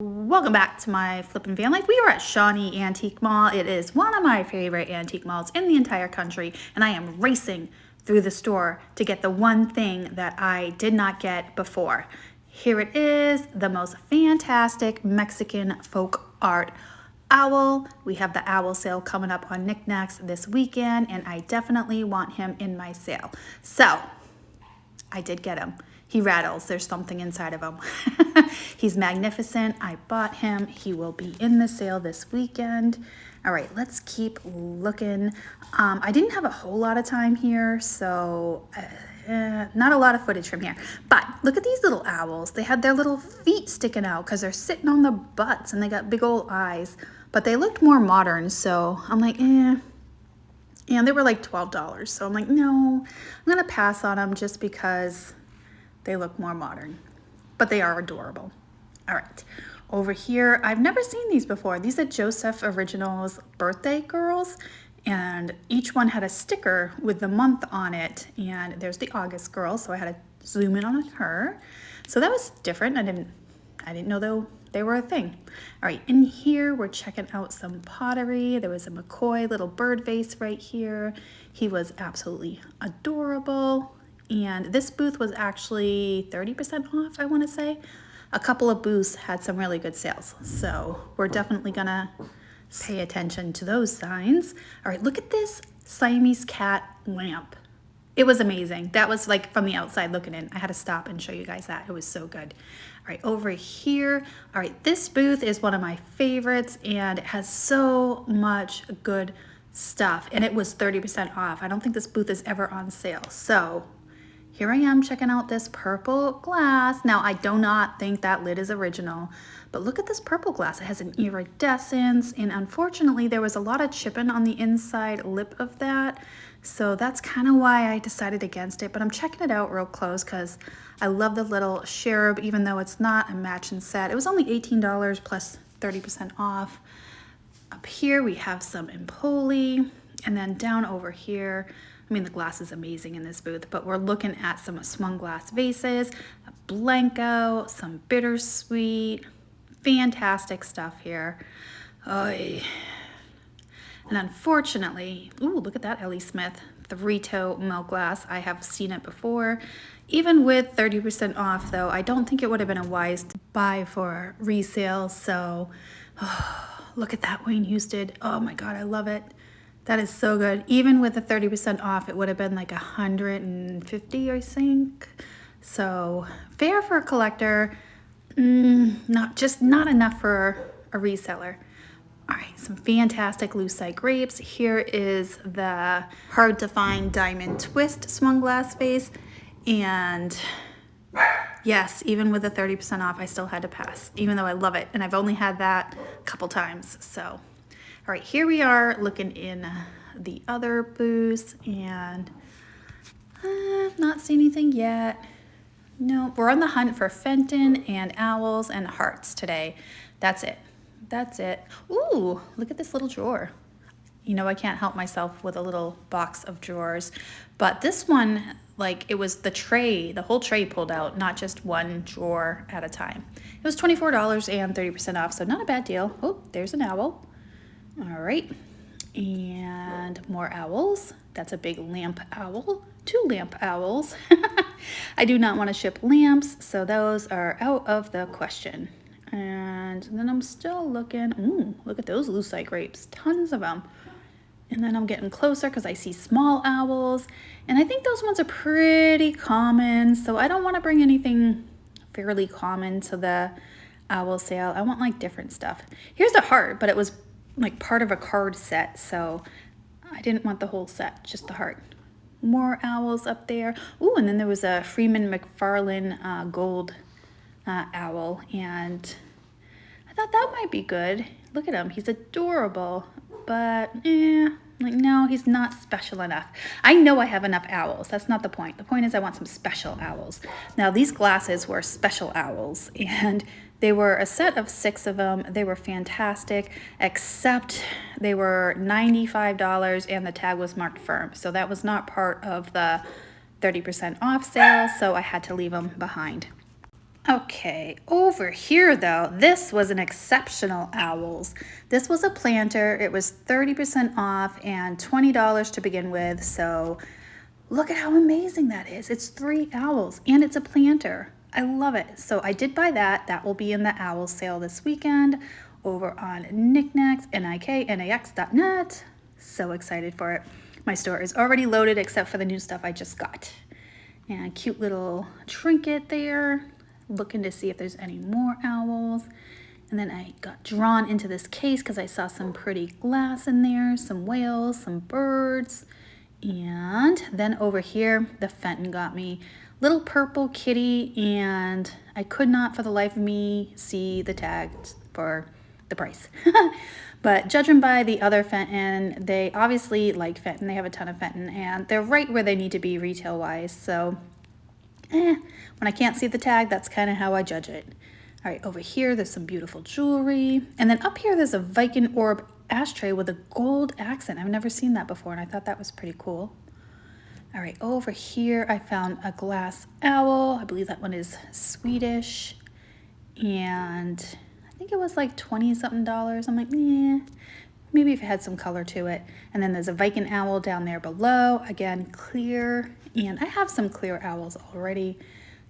Welcome back to my flippin' van life. We are at Shawnee Antique Mall. It is one of my favorite antique malls in the entire country, and I am racing through the store to get the one thing that I did not get before. Here it is, the most fantastic Mexican folk art owl. We have the owl sale coming up on Knickknacks this weekend, and I definitely want him in my sale. So I did get him. He rattles. There's something inside of him. He's magnificent. I bought him. He will be in the sale this weekend. All right, let's keep looking. I didn't have a whole lot of time here, so not a lot of footage from here. But look at these little owls. They had their little feet sticking out because they're sitting on the butts and they got big old eyes. But they looked more modern, so I'm like, And they were like $12. So I'm like, no, I'm going to pass on them just because they look more modern. But they are adorable. All right. Over here, I've never seen these before. These are Joseph Originals birthday girls. And each one had a sticker with the month on it. And there's the August girl, so I had to zoom in on her. So that was different. I didn't know they were a thing. All right, in here we're checking out some pottery. There was a McCoy little bird vase right here. He was absolutely adorable. And this booth was actually 30% off, I want to say. A couple of booths had some really good sales. So we're definitely gonna pay attention to those signs. All right, look at this Siamese cat lamp. It was amazing. That was like from the outside looking in. I had to stop and show you guys that. It was so good. All right, over here. All right, this booth is one of my favorites and it has so much good stuff. And it was 30% off. I don't think this booth is ever on sale. So here I am checking out this purple glass. Now, I do not think that lid is original, but look at this purple glass. It has an iridescence, and unfortunately, there was a lot of chipping on the inside lip of that. So that's kind of why I decided against it, but I'm checking it out real close because I love the little cherub, even though it's not a matching set. It was only $18 plus 30% off. Up here, we have some Empoli, and then down over here, I mean, the glass is amazing in this booth, but we're looking at some swung glass vases, a Blanco, some bittersweet, fantastic stuff here. Oy. And unfortunately, ooh, look at that Ellie Smith 3-toe milk glass. I have seen it before. Even with 30% off though, I don't think it would have been a wise buy for resale. So look at that Wayne Houston. Oh my God, I love it. That is so good. Even with the 30% off, it would have been like $150, I think. So fair for a collector, not enough for a reseller. All right, some fantastic lucite grapes. Here is the hard to find diamond twist swung glass vase. And yes, even with the 30% off, I still had to pass, even though I love it. And I've only had that a couple times, so. All right, here we are looking in the other booths and not see anything yet. No, we're on the hunt for Fenton and owls and hearts today. That's it. That's it. Ooh, look at this little drawer. You know, I can't help myself with a little box of drawers, but this one, like it was the tray, the whole tray pulled out, not just one drawer at a time. It was $24 and 30% off, so not a bad deal. Oh, there's an owl. All right, and more owls. That's a big lamp owl, 2 lamp owls. I do not want to ship lamps, so those are out of the question. And then I'm still looking, ooh, look at those lucite grapes, tons of them. And then I'm getting closer because I see small owls, and I think those ones are pretty common, so I don't want to bring anything fairly common to the owl sale. I want like different stuff. Here's a heart, but it was like part of a card set, so I didn't want the whole set, just the heart. More owls up there. Ooh, and then there was a Freeman McFarlane gold owl, and I thought that might be good. Look at him, he's adorable, but like no, he's not special enough. I know I have enough owls. That's not the point. The point is I want some special owls. Now these glasses were special owls, and they were a set of 6 of them. They were fantastic, except they were $95 and the tag was marked firm. So that was not part of the 30% off sale, so I had to leave them behind. Okay, over here though, this was an exceptional owls. This was a planter. It was 30% off and $20 to begin with. So look at how amazing that is. It's 3 owls and it's a planter. I love it. So I did buy that. That will be in the owl sale this weekend over on knickknacks, NIKNAX.net. So excited for it. My store is already loaded except for the new stuff I just got. And a cute little trinket there. Looking to see if there's any more owls. And then I got drawn into this case because I saw some pretty glass in there, some whales, some birds. And then over here, the Fenton got me. Little purple kitty, and I could not for the life of me see the tag for the price. But judging by the other Fenton, they obviously like Fenton. They have a ton of Fenton, and they're right where they need to be retail-wise. So when I can't see the tag, that's kind of how I judge it. All right, over here, there's some beautiful jewelry. And then up here, there's a Viking orb ashtray with a gold accent. I've never seen that before, and I thought that was pretty cool. All right, over here, I found a glass owl. I believe that one is Swedish. And I think it was like 20-something dollars. I'm like, yeah, maybe if it had some color to it. And then there's a Viking owl down there below. Again, clear. And I have some clear owls already,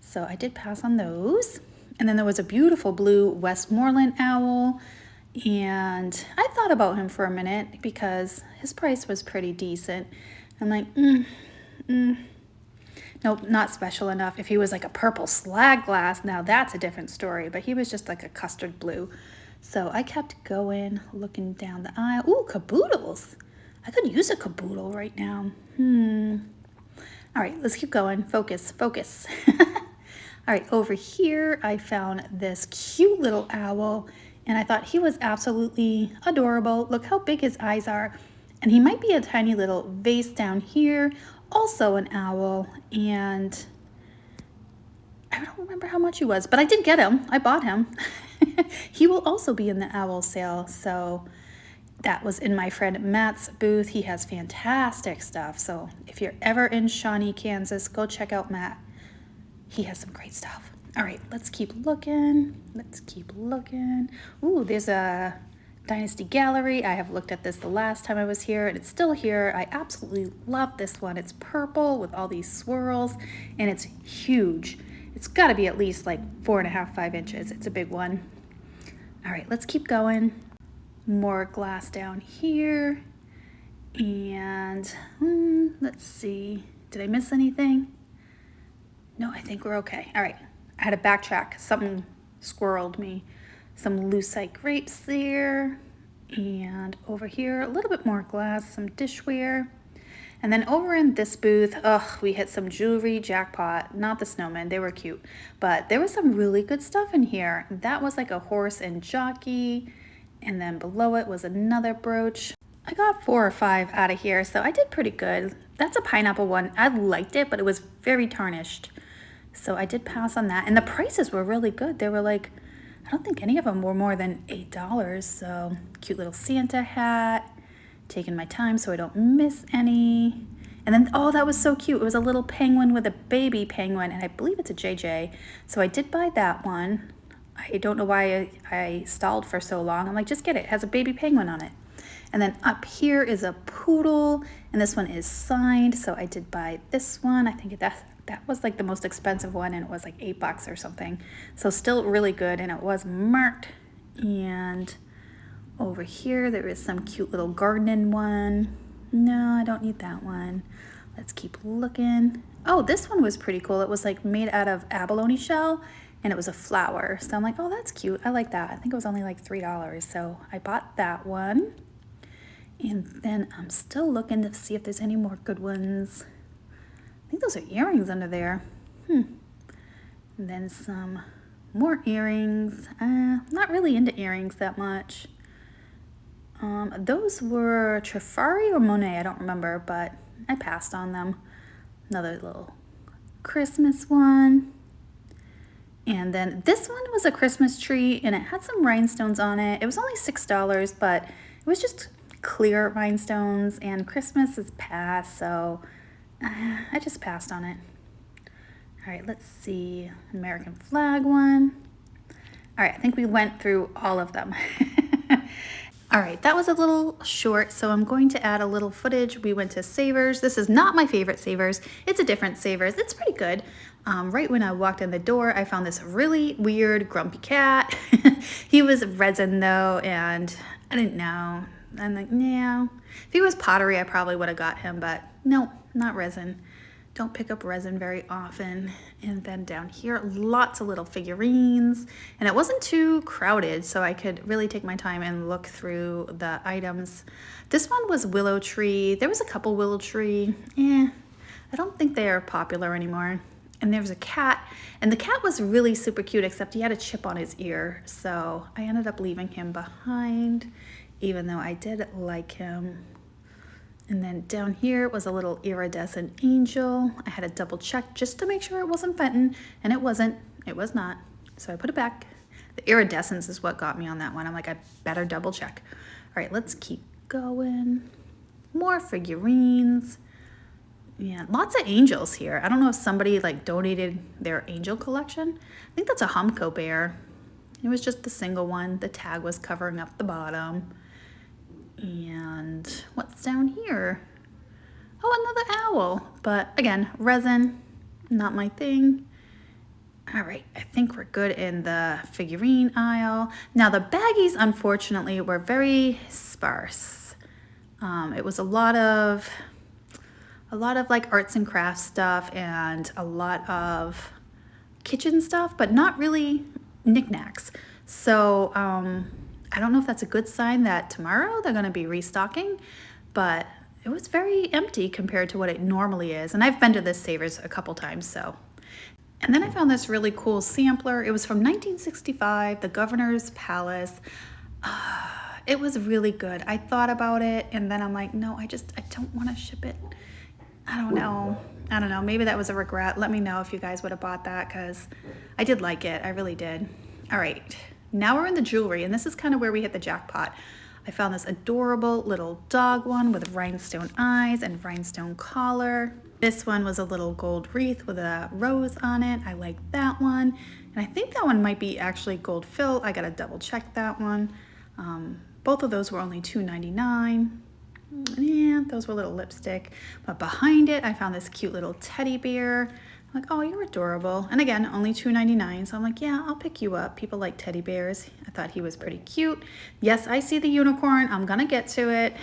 so I did pass on those. And then there was a beautiful blue Westmoreland owl. And I thought about him for a minute because his price was pretty decent. I'm like, nope, not special enough. If he was like a purple slag glass, now that's a different story. But he was just like a custard blue. So I kept going, looking down the aisle. Ooh, caboodles. I could use a caboodle right now. All right, let's keep going. Focus, focus. All right, over here, I found this cute little owl, and I thought he was absolutely adorable. Look how big his eyes are. And he might be a tiny little vase down here, also an owl, and I don't remember how much he was, but I did get him. I bought him. He will also be in the owl sale, so that was in my friend Matt's booth. He has fantastic stuff. So if you're ever in Shawnee, Kansas, go check out Matt. He has some great stuff. All right, let's keep looking. Let's keep looking. Ooh, there's a Dynasty Gallery. I have looked at this the last time I was here, and it's still here. I absolutely love this one. It's purple with all these swirls, and it's huge. It's got to be at least like 4.5, 5 inches. It's a big one. All right, let's keep going. More glass down here, and let's see, did I miss anything? No, I think we're okay. All right, I had to backtrack. Something squirreled me. Some lucite grapes there, and over here a little bit more glass, some dishware. And then over in this booth, we hit some jewelry jackpot. Not the snowmen, they were cute, but there was some really good stuff in here. That was like a horse and jockey. And then below it was another brooch. I got 4 or 5 out of here, so I did pretty good. That's a pineapple one. I liked it, but it was very tarnished. So I did pass on that. And the prices were really good. They were like, I don't think any of them were more than $8. So cute little Santa hat. Taking my time so I don't miss any. And then, oh, that was so cute. It was a little penguin with a baby penguin, and I believe it's a JJ. So I did buy that one. I don't know why I stalled for so long. I'm like, just get it. It has a baby penguin on it. And then up here is a poodle, and this one is signed. So I did buy this one. I think that was like the most expensive one, and it was like $8 or something. So still really good, and it was marked. And over here, there is some cute little gardening one. No, I don't need that one. Let's keep looking. Oh, this one was pretty cool. It was like made out of abalone shell, and it was a flower. So I'm like, oh, that's cute. I like that. I think it was only like $3. So I bought that one. And then I'm still looking to see if there's any more good ones. I think those are earrings under there. And then some more earrings. Not really into earrings that much. Those were Trifari or Monet, I don't remember, but I passed on them. Another little Christmas one. And then this one was a Christmas tree, and it had some rhinestones on it. It was only $6, but it was just clear rhinestones, and Christmas is past, so I just passed on it. All right, let's see, American flag one. All right, I think we went through all of them. All right, that was a little short, so I'm going to add a little footage. We went to Savers. This is not my favorite Savers. It's a different Savers. It's pretty good. Right when I walked in the door, I found this really weird grumpy cat. He was resin though, and I didn't know. I'm like, yeah. If he was pottery, I probably would have got him, but no, not resin. Don't pick up resin very often. And then down here, lots of little figurines. And it wasn't too crowded, so I could really take my time and look through the items. This one was willow tree. There was a couple willow tree. I don't think they are popular anymore. And there was a cat, and the cat was really super cute, except he had a chip on his ear. So I ended up leaving him behind, even though I did like him. And then down here was a little iridescent angel. I had to double check just to make sure it wasn't Fenton, and it wasn't. It was not. So I put it back. The iridescence is what got me on that one. I'm like, I better double check. All right, let's keep going. More figurines. Yeah, lots of angels here. I don't know if somebody like donated their angel collection. I think that's a Humco bear. It was just the single one. The tag was covering up the bottom. And what's down here? Oh, another owl. But again, resin, not my thing. All right, I think we're good in the figurine aisle. Now the baggies, unfortunately, were very sparse. It was a lot of like arts and crafts stuff and a lot of kitchen stuff, but not really knickknacks. So I don't know if that's a good sign that tomorrow they're gonna be restocking, but it was very empty compared to what it normally is. And I've been to this Savers a couple times, so. And then I found this really cool sampler. It was from 1965, the Governor's Palace. It was really good. I thought about it, and then I'm like, no, I don't wanna ship it. I don't know, maybe that was a regret. Let me know if you guys would have bought that, because I did like it, I really did. All right, now we're in the jewelry, and this is kind of where we hit the jackpot. I found this adorable little dog one with rhinestone eyes and rhinestone collar. This one was a little gold wreath with a rose on it. I like that one. And I think that one might be actually gold fill. I gotta double check that one. Both of those were only $2.99. Yeah, those were little lipstick. But behind it, I found this cute little teddy bear. I'm like, oh, you're adorable. And again, only $2.99. So I'm like, yeah, I'll pick you up. People like teddy bears. I thought he was pretty cute. Yes, I see the unicorn. I'm gonna get to it.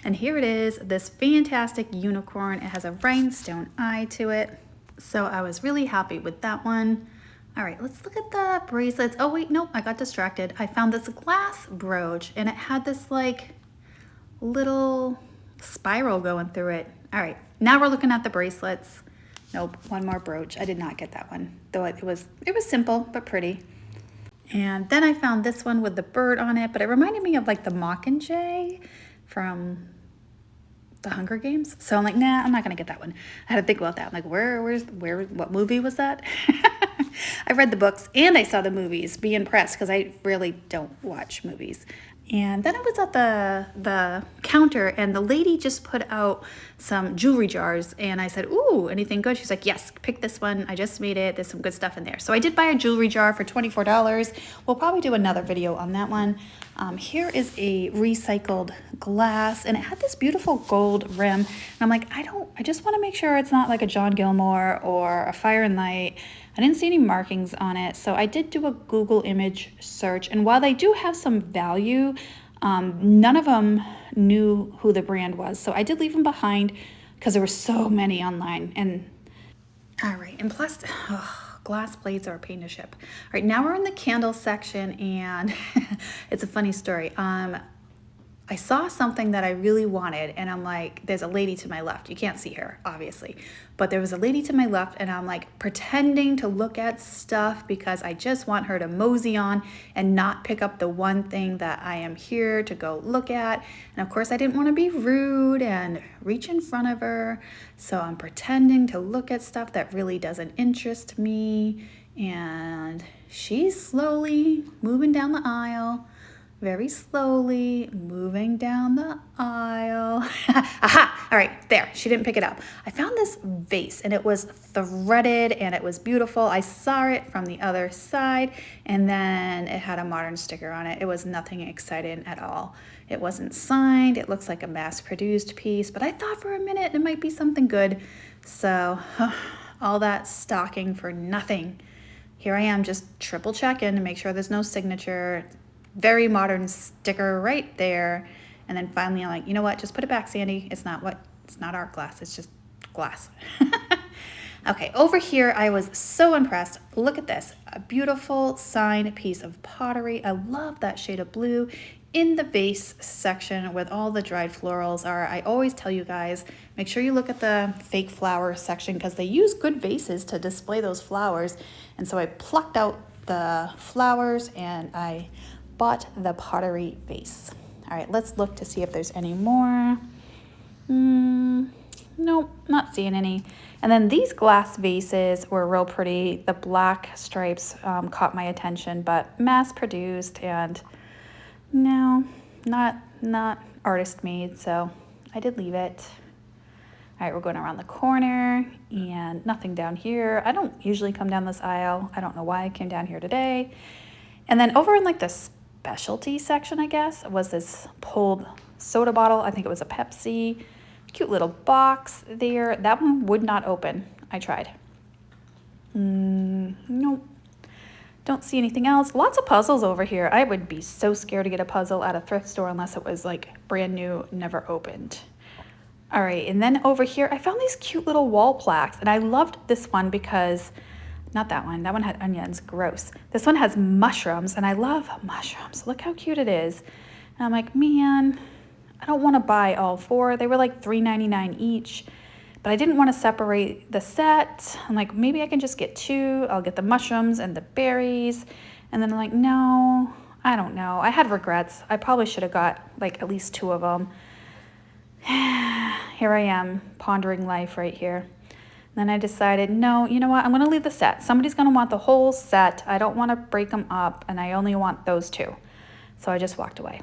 And here it is, this fantastic unicorn. It has a rhinestone eye to it. So I was really happy with that one. All right, let's look at the bracelets. Oh wait, nope, I got distracted. I found this glass brooch, and it had this like little spiral going through it. All right, now we're looking at the bracelets. Nope, one more brooch. I did not get that one, though it was simple but pretty. And then I found this one with the bird on it, but it reminded me of like the Mockingjay from the Hunger Games. So I'm like, nah, I'm not gonna get that one. I had to think about that. I'm like, what movie was that? I read the books and I saw the movies. Be impressed, because I really don't watch movies. And then I was at the counter, and the lady just put out some jewelry jars, and I said, ooh, anything good? She's like, yes, pick this one. I just made it. There's some good stuff in there. So I did buy a jewelry jar for $24. We'll probably do another video on that one. Here is a recycled glass, and it had this beautiful gold rim. And I'm like, I just want to make sure it's not like a John Gilmore or a Fire and Light. I didn't see any markings on it, so I did do a Google image search, and while they do have some value, none of them knew who the brand was, so I did leave them behind because there were so many online. And all right, and plus, glass plates are a pain to ship. All right, now we're in the candle section, and it's a funny story. I saw something that I really wanted, and I'm like, there's a lady to my left. You can't see her, obviously, but there was a lady to my left, and I'm like pretending to look at stuff because I just want her to mosey on and not pick up the one thing that I am here to go look at. And of course, I didn't want to be rude and reach in front of her, so I'm pretending to look at stuff that really doesn't interest me, and she's slowly moving down the aisle. very slowly moving down the aisle. Aha! All right, there. She didn't pick it up. I found this vase and it was threaded and it was beautiful. I saw it from the other side and then it had a modern sticker on it. It was nothing exciting at all. It wasn't signed. It looks like a mass-produced piece, but I thought for a minute it might be something good. So all that stocking for nothing. Here I am just triple checking to make sure there's no signature. Very modern sticker right there. And then finally I'm like, you know what, just put it back, Sandy. It's not art glass, it's just glass. Okay, over here I was so impressed. Look at this, a beautiful signed piece of pottery. I love that shade of blue in the vase section with all the dried florals are. I always tell you guys, make sure you look at the fake flower section because they use good vases to display those flowers. And so I plucked out the flowers and I bought the pottery vase. All right, let's look to see if there's any more. Nope, not seeing any. And then these glass vases were real pretty. The black stripes caught my attention, but mass produced and no, not artist made, so I did leave it. All right, we're going around the corner and nothing down here. I don't usually come down this aisle. I don't know why I came down here today. And then over in like the specialty section, I guess, was this pulled soda bottle. I think it was a Pepsi. Cute little box there. That one would not open. I tried. Nope. Don't see anything else. Lots of puzzles over here. I would be so scared to get a puzzle at a thrift store unless it was like brand new, never opened. All right, and then over here, I found these cute little wall plaques, and I loved this one because, not that one had onions, gross. This one has mushrooms, and I love mushrooms. Look how cute it is. And I'm like, man, I don't want to buy all four. They were like $3.99 each, but I didn't want to separate the set. I'm like, maybe I can just get two. I'll get the mushrooms and the berries. And then I'm like, no, I don't know. I had regrets. I probably should have got like at least two of them. Here I am pondering life right here. Then I decided, no, you know what? I'm going to leave the set. Somebody's going to want the whole set. I don't want to break them up, and I only want those two. So I just walked away.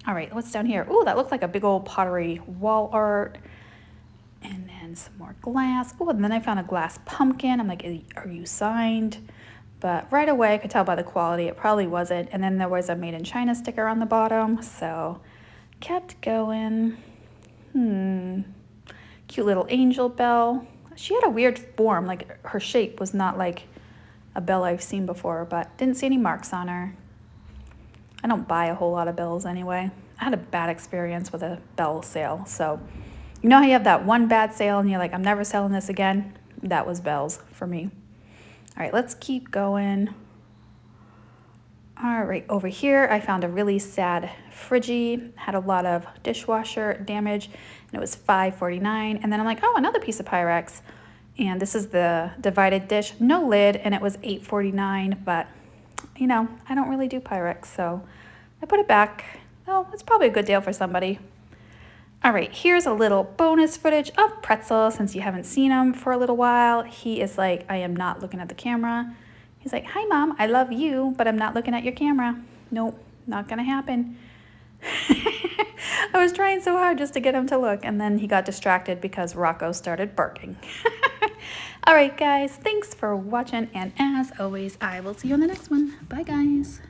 All right, what's down here? Oh, that looks like a big old pottery wall art. And then some more glass. Oh, and then I found a glass pumpkin. I'm like, are you signed? But right away, I could tell by the quality, it probably wasn't. And then there was a Made in China sticker on the bottom. So kept going. Cute little angel bell. She had a weird form, like her shape was not like a bell I've seen before, but didn't see any marks on her. I don't buy a whole lot of bells anyway. I had a bad experience with a bell sale. So you know how you have that one bad sale and you're like, I'm never selling this again? That was bells for me. All right, let's keep going. All right, over here, I found a really sad Friggy, had a lot of dishwasher damage, and it was $5.49. And then I'm like, oh, another piece of Pyrex. And this is the divided dish, no lid, and it was $8.49. But, you know, I don't really do Pyrex, so I put it back. Oh, it's probably a good deal for somebody. All right, here's a little bonus footage of Pretzel, since you haven't seen him for a little while. He is like, I am not looking at the camera. He's like, hi, Mom, I love you, but I'm not looking at your camera. Nope, not gonna happen. I was trying so hard just to get him to look, and then he got distracted because Rocco started barking. All right, guys, thanks for watching, and as always, I will see you on the next one. Bye, guys.